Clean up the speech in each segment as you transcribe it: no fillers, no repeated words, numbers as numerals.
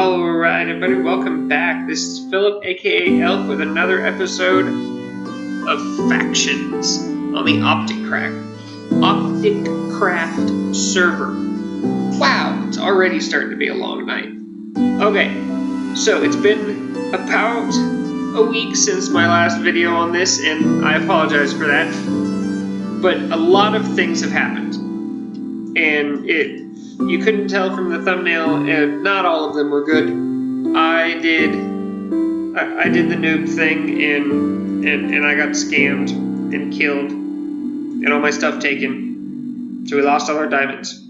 Alright everybody, welcome back. This is Phillip, aka Elf, with another episode of Factions on the OpticCraft server. Wow, it's already starting to be a long night. Okay, so it's been about a week since my last video on this, and I apologize for that. But a lot of things have happened. And you couldn't tell from the thumbnail, and not all of them were good. I did the noob thing, and I got scammed and killed, and all my stuff taken. So we lost all our diamonds.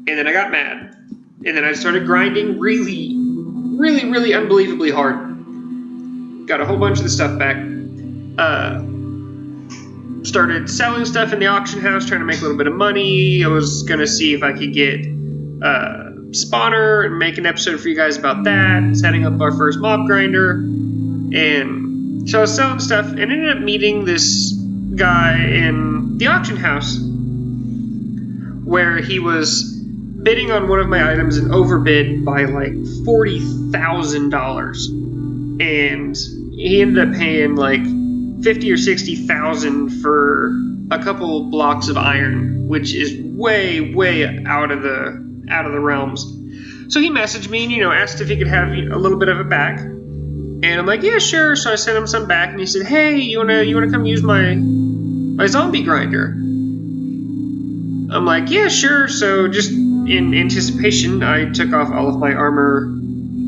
And then I got mad, and then I started grinding really unbelievably hard. Got a whole bunch of the stuff back. Started selling stuff in the auction house, trying to make a little bit of money. I was gonna see if I could get spawner and make an episode for you guys about that. Setting up our first mob grinder, and so I was selling stuff and ended up meeting this guy in the auction house where he was bidding on one of my items and overbid by like $40,000, and he ended up paying like 50 or 60,000 for a couple blocks of iron, which is way out of the realms. So he messaged me and asked if he could have a little bit of it back, and I'm like, yeah, sure. So I sent him some back, and he said, hey, you wanna come use my zombie grinder? I'm like, yeah, sure. So just in anticipation, I took off all of my armor,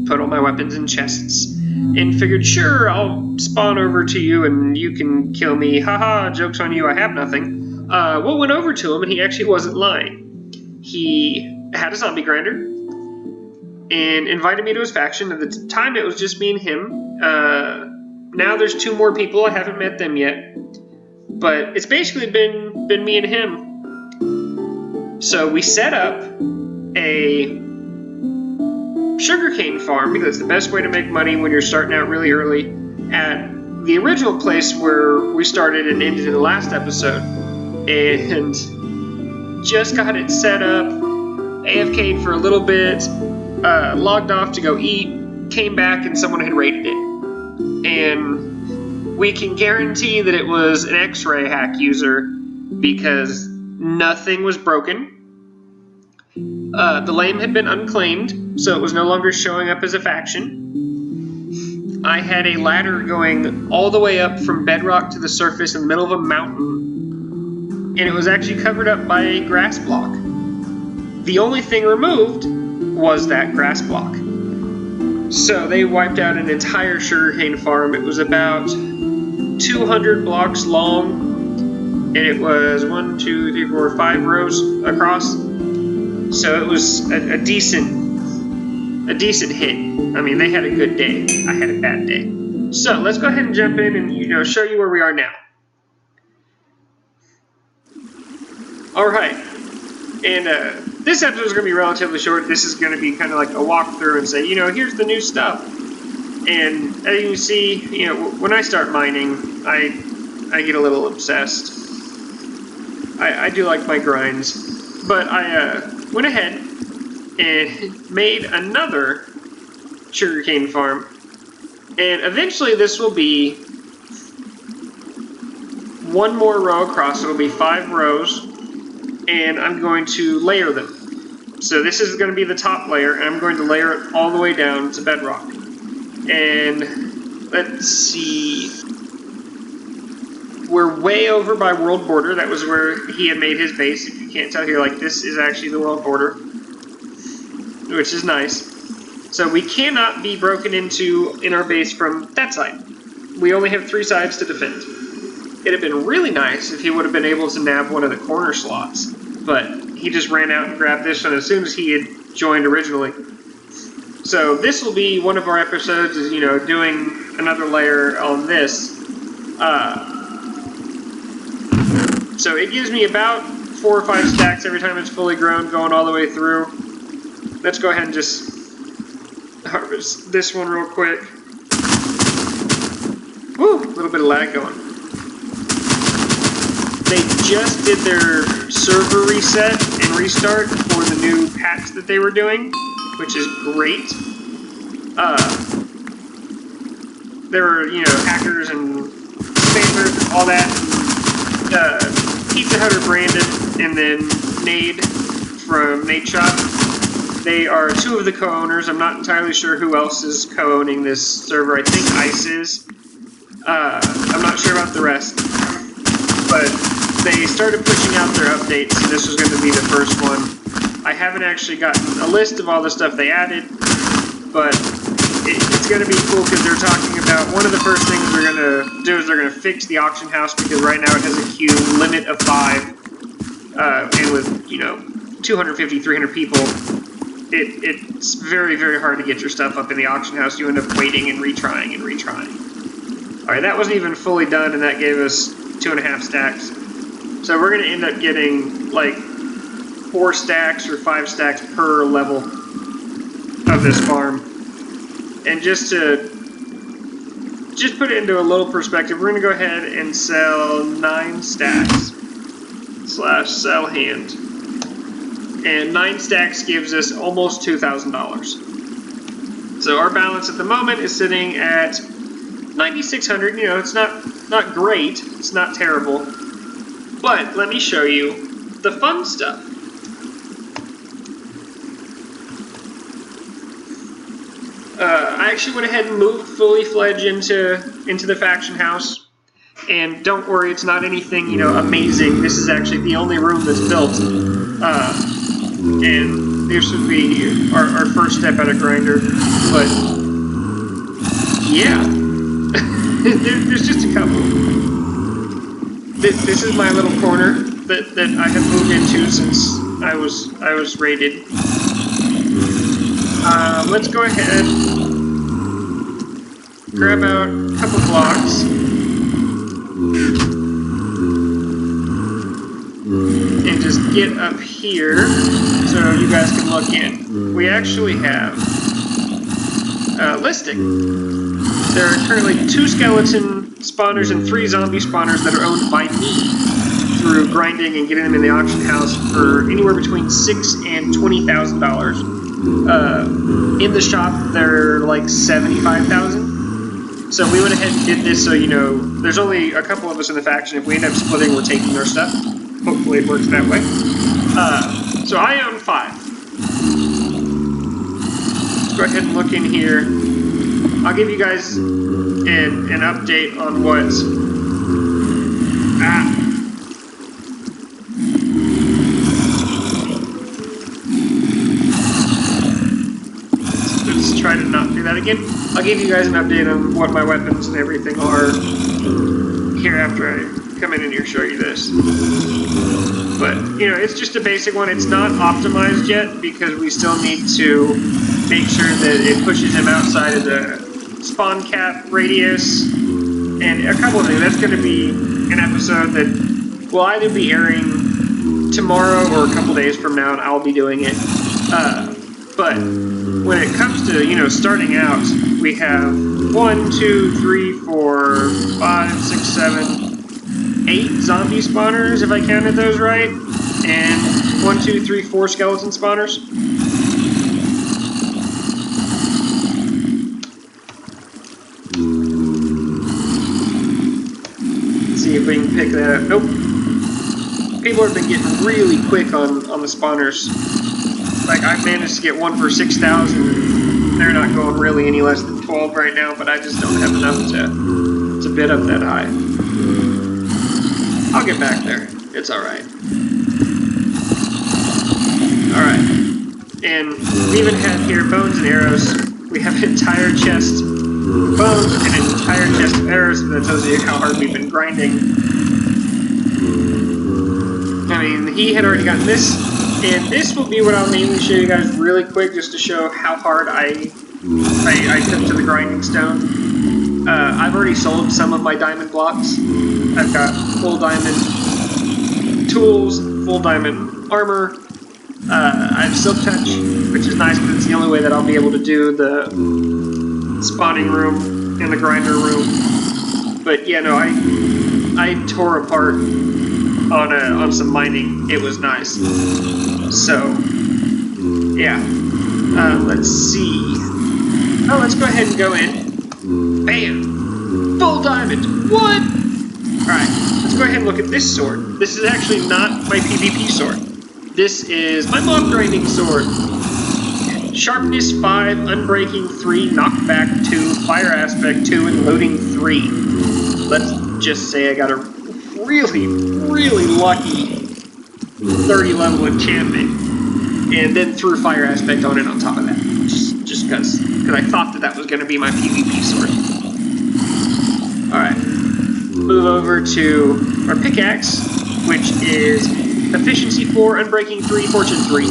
put all my weapons in chests, and figured, sure, I'll spawn over to you and you can kill me. Haha, joke's on you, I have nothing. Well, went over to him, and he actually wasn't lying. He had a zombie grinder and invited me to his faction. At the time, it was just me and him. Now there's two more people. I haven't met them yet. But it's basically been me and him. So we set up a sugarcane farm, because it's the best way to make money when you're starting out really early, at the original place where we started and ended in the last episode, and just got it set up, AFK'd for a little bit, logged off to go eat, came back and someone had raided it, and we can guarantee that it was an X-ray hack user because nothing was broken. The lame had been unclaimed, so it was no longer showing up as a faction. I had a ladder going all the way up from bedrock to the surface in the middle of a mountain, and it was actually covered up by a grass block. The only thing removed was that grass block. So they wiped out an entire sugarcane farm. It was about 200 blocks long, and it was 1, 2, 3, 4, 5 rows across. So it was a decent hit. I mean, they had a good day. I had a bad day. So let's go ahead and jump in and show you where we are now. All right, and this episode is going to be relatively short. This is going to be kind of like a walkthrough and say, here's the new stuff. And as you can see, when I start mining, I get a little obsessed. I do like my grinds, but I went ahead and made another sugarcane farm, and eventually this will be one more row across. It'll be 5 rows, and I'm going to layer them. So this is going to be the top layer, and I'm going to layer it all the way down to bedrock. And let's see, we're way over by world border. That was where he had made his base. If you can't tell here, like, this is actually the world border, which is nice. So we cannot be broken into in our base from that side. We only have 3 sides to defend. It'd have been really nice if he would have been able to nab one of the corner slots, but he just ran out and grabbed this one as soon as he had joined originally. So this will be one of our episodes, is doing another layer on this. So it gives me about 4 or 5 stacks every time it's fully grown, going all the way through. Let's go ahead and just harvest this one real quick. Woo, a little bit of lag going. They just did their server reset and restart for the new patch that they were doing. which is great. There were, you know, hackers and spammers and all that. Pizza Hutter Brandon and then Nade from Nade Shop. They are two of the co-owners. I'm not entirely sure who else is co-owning this server. I think Ice is. I'm not sure about the rest. But they started pushing out their updates, and this was going to be the first one. I haven't actually gotten a list of all the stuff they added, but it's going to be cool because they're talking about one of the first things they're going to do is they're going to fix the auction house, because right now it has a queue limit of 5, and with, you know, 250, 300 people, it's very, very hard to get your stuff up in the auction house. You end up waiting and retrying and retrying. Alright, that wasn't even fully done, and that gave us 2.5 stacks. So we're going to end up getting like 4 stacks or 5 stacks per level of this farm. And just to put it into a little perspective, we're going to go ahead and sell 9 stacks / sell hand. And 9 stacks gives us almost $2,000. So our balance at the moment is sitting at 9,600. You know, it's not great, it's not terrible. But let me show you the fun stuff. I actually went ahead and moved fully fledged into the faction house, and don't worry, it's not anything, you know, amazing. This is actually the only room that's built, and this would be our first step at a grinder. But yeah, there's just a couple. This is my little corner that I have moved into since I was raided. Let's go ahead, grab out a couple blocks, and just get up here so you guys can look in. We actually have listing. There are currently 2 skeleton spawners and 3 zombie spawners that are owned by me through grinding and getting them in the auction house for anywhere between $6,000 and $20,000. In the shop, they're like $75,000. So we went ahead and did this so, you know, there's only a couple of us in the faction. If we end up splitting, we're taking their stuff. Hopefully it works that way. So I own 5. Let's go ahead and look in here. I'll give you guys an update on what... Let's try to not do that again. I'll give you guys an update on what my weapons and everything are here after I come in here and show you this. But, you know, it's just a basic one. It's not optimized yet because we still need to make sure that it pushes him outside of the spawn cap radius and a couple of things. That's going to be an episode that will either be airing tomorrow or a couple days from now, and I'll be doing it. But when it comes to, you know, starting out, we have 1, 2, 3, 4, 5, 6, 7, 8 zombie spawners, if I counted those right, and 1, 2, 3, 4 skeleton spawners. Let's see if we can pick that up. Nope. People have been getting really quick on the spawners. Like, I've managed to get one for 6,000. They're not going really any less than 12 right now, but I just don't have enough to bid up that high. I'll get back there. It's alright. Alright. And we even have here bones and arrows. We have an entire chest of bones and an entire chest of arrows, so that tells you how hard we've been grinding. I mean, he had already gotten this. And this will be what I'll mainly show you guys really quick, just to show how hard I took to the grinding stone. I've already sold some of my diamond blocks. I've got full diamond tools, full diamond armor. I have silk touch, which is nice, but it's the only way that I'll be able to do the spawning room and the grinder room. But yeah, no, I tore apart on some mining. It was nice. So, yeah. Let's see. Oh, let's go ahead and go in. Bam! Full diamond! What? Alright, let's go ahead and look at this sword. This is actually not my PvP sword. This is my mob grinding sword. Sharpness 5, Unbreaking 3, Knockback 2, Fire Aspect 2, and Loading 3. Let's just say I got a really, really lucky 30 level enchantment. And then threw Fire Aspect on it on top of that. Just because I thought that was going to be my PvP sword. Alright. Move over to our pickaxe, which is Efficiency 4, Unbreaking 3, Fortune 3.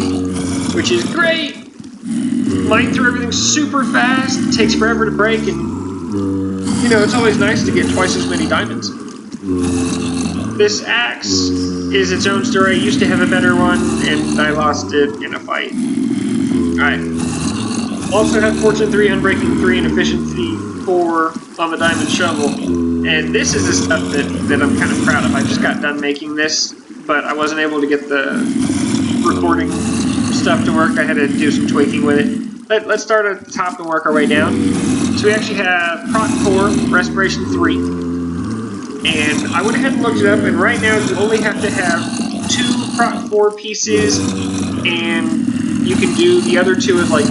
Which is great! Mine through everything super fast, it takes forever to break, and you know, it's always nice to get twice as many diamonds. This axe is its own story. I used to have a better one, and I lost it in a fight. Alright. Also have Fortune 3, Unbreaking 3, and Efficiency 4 on the diamond shovel. And this is the stuff that I'm kind of proud of. I just got done making this, but I wasn't able to get the recording stuff to work. I had to do some tweaking with it. Let's start at the top and work our way down. So we actually have Proc 4, Respiration 3, and I went ahead and looked it up, and right now you only have to have 2 Proc 4 pieces, and you can do the other 2 as like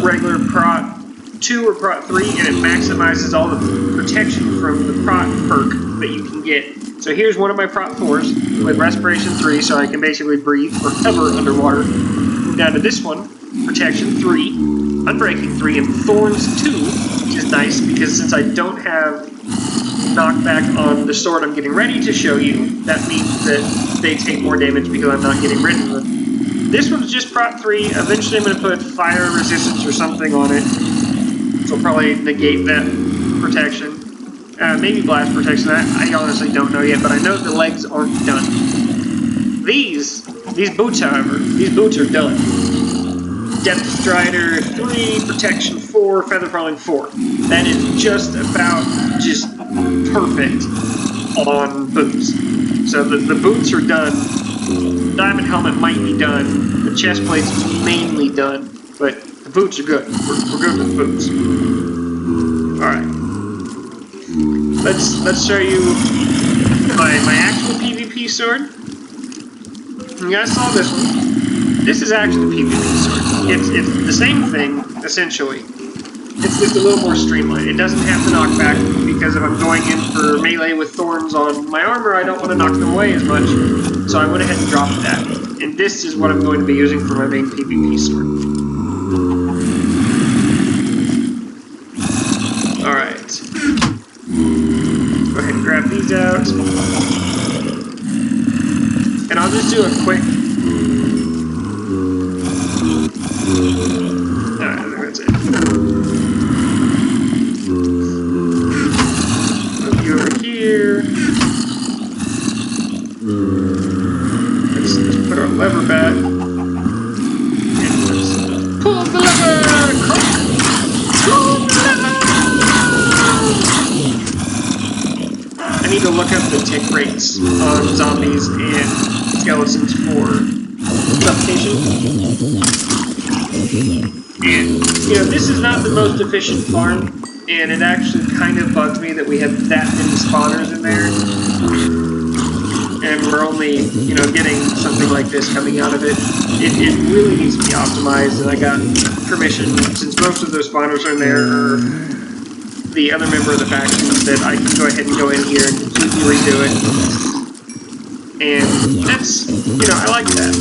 regular Proc 2 or Proc 3, and it maximizes all the protection from the Proc perk that you can get. So here's one of my Proc 4s with Respiration 3, so I can basically breathe forever underwater. Move down to this one, Protection 3, Unbreaking 3, and Thorns 2, which is nice because since I don't have knockback on the sword I'm getting ready to show you, that means that they take more damage because I'm not getting rid of them. This one's just Proc 3. Eventually I'm going to put Fire Resistance or something on it, so I'll probably negate that protection. Maybe Blast Protection. I honestly don't know yet, but I know the legs aren't done. These boots, however, these boots are done. Depth Strider 3, Protection 4, Feather Falling 4. That is just about perfect on boots. So the boots are done. Diamond Helmet might be done. The chest plate's mainly done, but the boots are good. We're good with boots. Alright. Let's show you my actual PvP sword. You guys saw this one. This is actually the PvP sword. It's the same thing, essentially. It's just a little more streamlined. It doesn't have to knock back, because if I'm going in for melee with thorns on my armor, I don't want to knock them away as much. So I went ahead and dropped that. And this is what I'm going to be using for my main PvP sword. Alright. Go ahead and grab these out. And I'll just do a quick... Alright, that's it. Move you over here. Let's just put our lever back. And let's pull the lever! Pull the lever! I need to look up the tick rates on zombies and skeletons for suffocation. And, you know, this is not the most efficient farm, and it actually kind of bugs me that we have that many spawners in there. And we're only, you know, getting something like this coming out of it. It really needs to be optimized, and I got permission, since most of those spawners are in there, or the other member of the faction said I can go ahead and go in here and completely redo it. And that's, you know, I like that.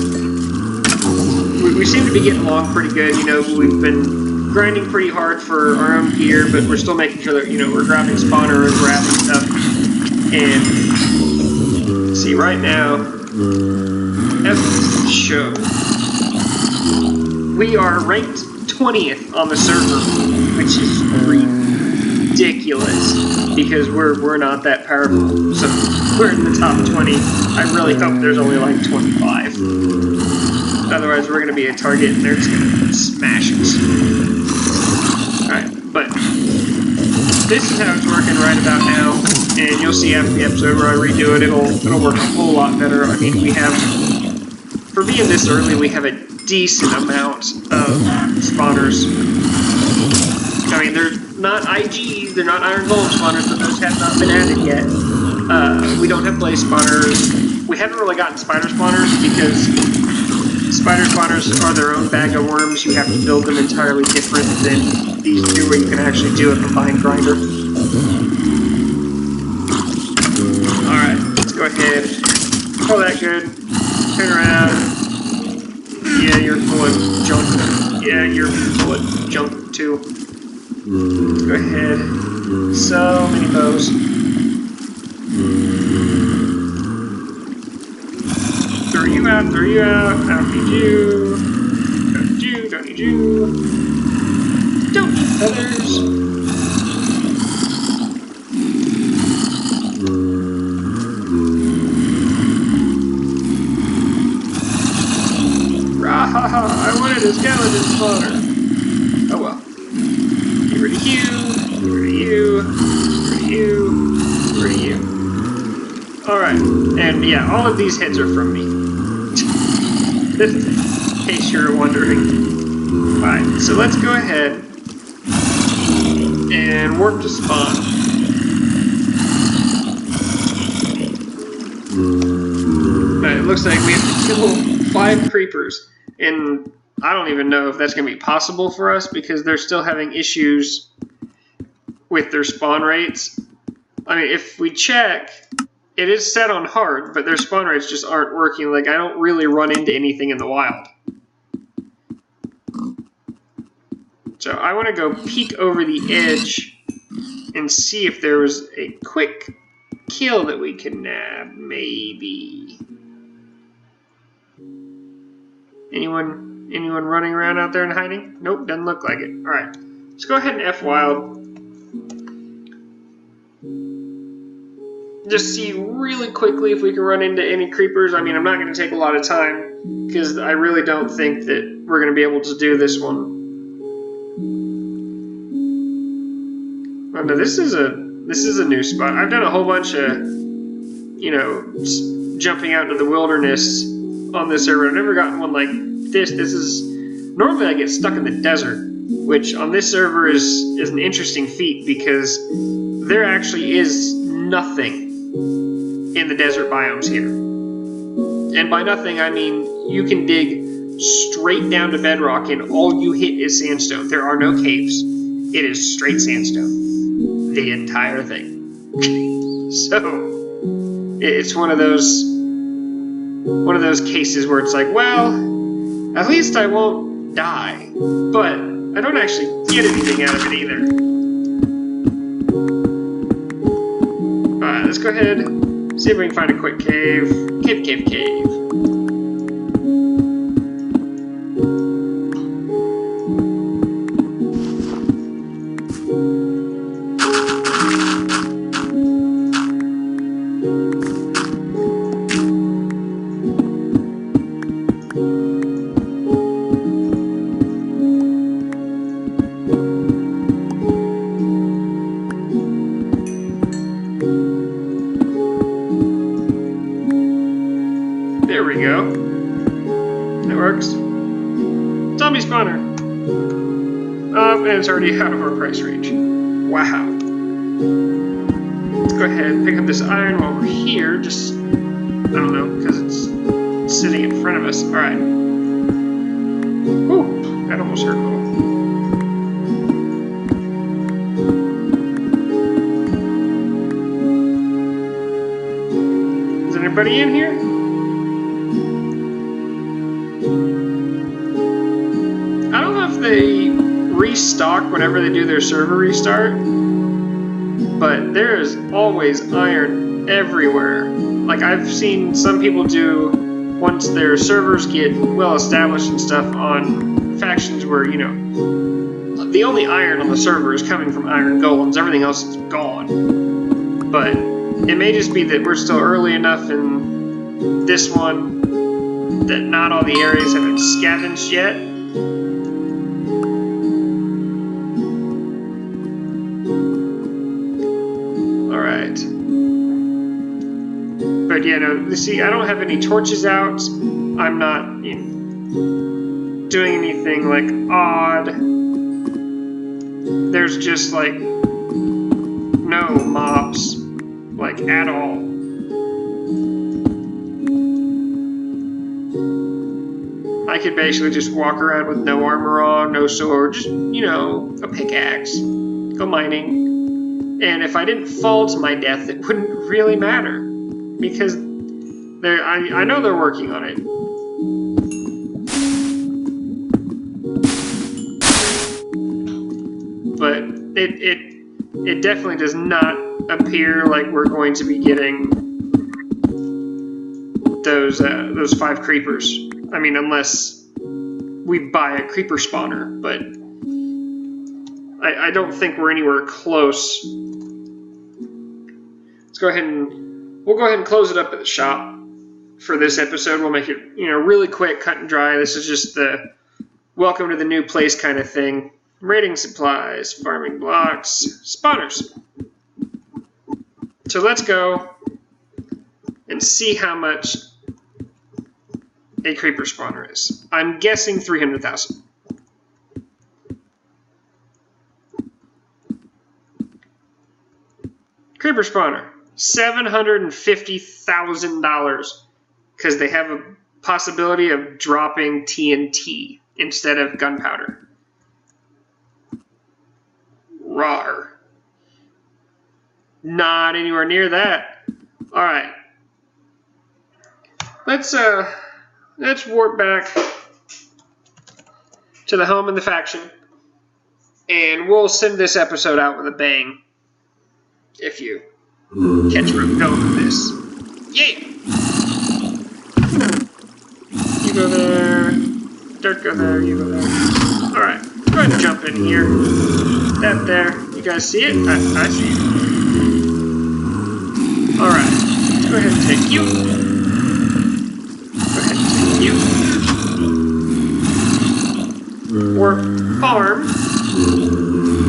We seem to be getting along pretty good, you know, we've been grinding pretty hard for our own gear, but we're still making sure that, you know, we're grabbing spawner and grabbing stuff. And, see, right now, as we show, we are ranked 20th on the server, which is ridiculous, because we're not that powerful, so we're in the top 20. I really hope there's only like 25. Otherwise, we're going to be a target, and they're just going to smash us. Alright, but this is how it's working right about now, and you'll see after the episode where I redo it, it'll work a whole lot better. I mean, we have, for being this early, we have a decent amount of spawners. I mean, they're not IGs, they're not Iron Golem spawners, but those have not been added yet. We don't have blaze spawners. We haven't really gotten spider spawners because spider spawners are their own bag of worms. You have to build them entirely different than these two, where you can actually do a combined grinder. Alright, let's go ahead. Oh, that good. Turn around. Yeah, you're full of junk. Yeah, you're full of junk too. Let's go ahead. So many bows. Throw you out, throw you out. I don't need you. Don't need you, don't need you. Don't need feathers. Rahaha, I wanted a skeleton spawner. Oh well. Get rid of you, get rid of you, get rid of you, get rid of you. Alright, and yeah, all of these hits are from me. In case you're wondering. Alright, so let's go ahead and work to spawn. Alright, it looks like we have to kill 5 creepers, and I don't even know if that's going to be possible for us because they're still having issues with their spawn rates. I mean, if we check, it is set on hard, but their spawn rates just aren't working. Like, I don't really run into anything in the wild. So I want to go peek over the edge and see if there was a quick kill that we can nab, maybe. Anyone running around out there and hiding? Nope, doesn't look like it. Alright, let's go ahead and F wild. Just see really quickly if we can run into any creepers. I mean, I'm not going to take a lot of time because I really don't think that we're going to be able to do this one. Oh no, this is a new spot. I've done a whole bunch of, you know, jumping out into the wilderness on this server. I've never gotten one like this. This is normally I get stuck in the desert, which on this server is an interesting feat because there actually is nothing in the desert biomes here. And by nothing, I mean you can dig straight down to bedrock and all you hit is sandstone. There are no caves. It is straight sandstone. The entire thing. So, it's one of those cases where it's like, well, at least I won't die. But I don't actually get anything out of it either. Alright, let's go ahead, see if we can find a quick cave. Cave. There we go. That works. Zombie spawner. And it's already out of our price range. Wow. Let's go ahead and pick up this iron while we're here. Just, I don't know, because it's sitting in front of us. Alright. Whew, that almost hurt a little. Is anybody in here? They restock whenever they do their server restart, but there is always iron everywhere. Like I've seen some people do, once their servers get well established and stuff, on factions where, you know, the only iron on the server is coming from iron golems, everything else is gone. But it may just be that we're still early enough in this one that not all the areas have been scavenged yet. But yeah, no, see, I don't have any torches out. I'm not, you know, doing anything like odd. There's just like no mobs, like at all. I could basically just walk around with no armor on, no sword, just, you know, a pickaxe, go mining. And if I didn't fall to my death, it wouldn't really matter. Because I know they're working on it. But it definitely does not appear like we're going to be getting those 5 creepers. I mean, unless we buy a creeper spawner, but I don't think we're anywhere close. We'll go ahead and close it up at the shop for this episode. We'll make it, you know, really quick, cut and dry. This is just the welcome to the new place kind of thing. Raiding supplies, farming blocks, spawners. So let's go and see how much a creeper spawner is. I'm guessing 300,000. Creeper spawner, $750,000, because they have a possibility of dropping TNT instead of gunpowder. Rawr. Not anywhere near that. All right. Let's warp back to the home of the faction, and we'll send this episode out with a bang. If you catch where I'm going with this. Yeah! You go there. Dirt, go there. You go there. Alright. Go ahead and jump in here. That there. You guys see it? I see it. Alright. Let's go ahead and take you. Go ahead and take you. Warp farm.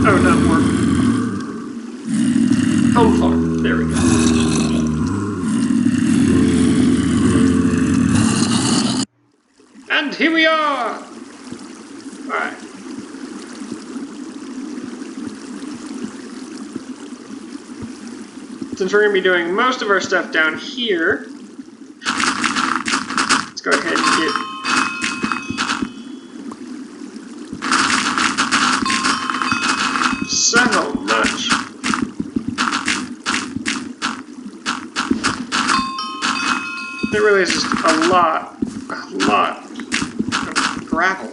Oh, not warp. Home farm. There we go. And here we are! Alright. Since we're going to be doing most of our stuff down here, let's go ahead and get so much. There really is just a lot of gravel.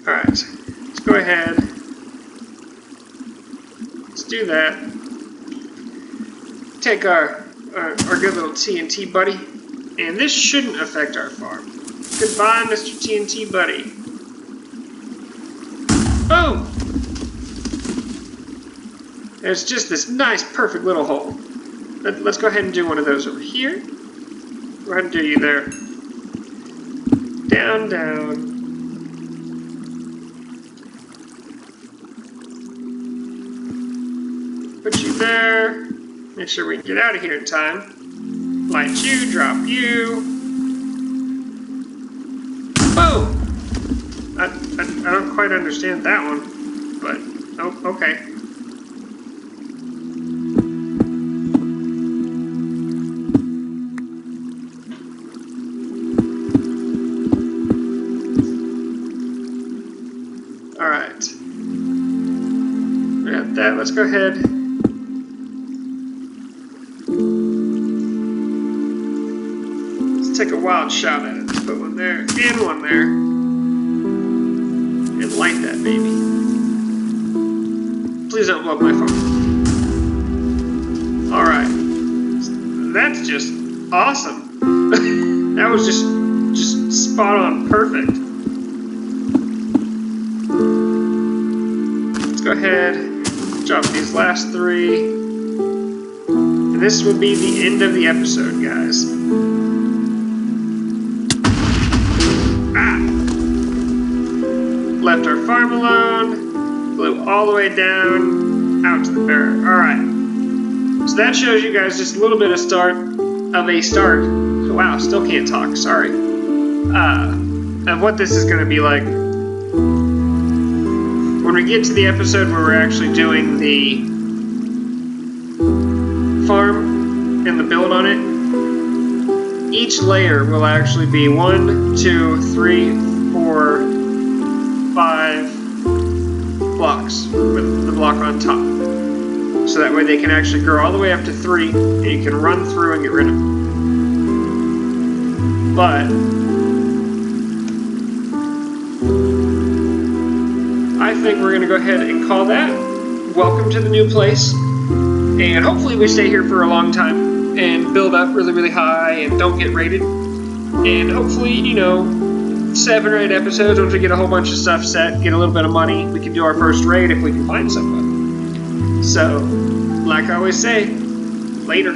Alright, let's go ahead. Let's do that. Take our good little TNT buddy. And this shouldn't affect our farm. Goodbye, Mr. TNT buddy. Boom! There's just this nice, perfect little hole. Let's go ahead and do one of those over here. Go ahead and do you there. Down, down. Put you there. Make sure we can get out of here in time. Light you, drop you. Boom! I don't quite understand that one, but oh, okay. Alright. We got that. Let's go ahead. Let's take a wild shot at it. Let's put one there and one there. And light that baby. Please don't blow up my phone. Alright. That's just awesome. That was just spot on perfect. Go ahead, drop these last 3, and this will be the end of the episode, guys. Left our farm alone, flew all the way down, out to the barrack. Alright. So that shows you guys just a little bit of a start. Wow, still can't talk, sorry. Of what this is going to be like. When we get to the episode where we're actually doing the farm and the build on it, each layer will actually be 1, 2, 3, 4, 5 blocks with the block on top. So that way they can actually grow all the way up to 3 and you can run through and get rid of them. But I think we're going to go ahead and call that welcome to the new place. And hopefully we stay here for a long time and build up really, really high and don't get raided. And hopefully, 7 or 8 episodes, once we get a whole bunch of stuff set, get a little bit of money, we can do our first raid if we can find somebody. So, like I always say, later.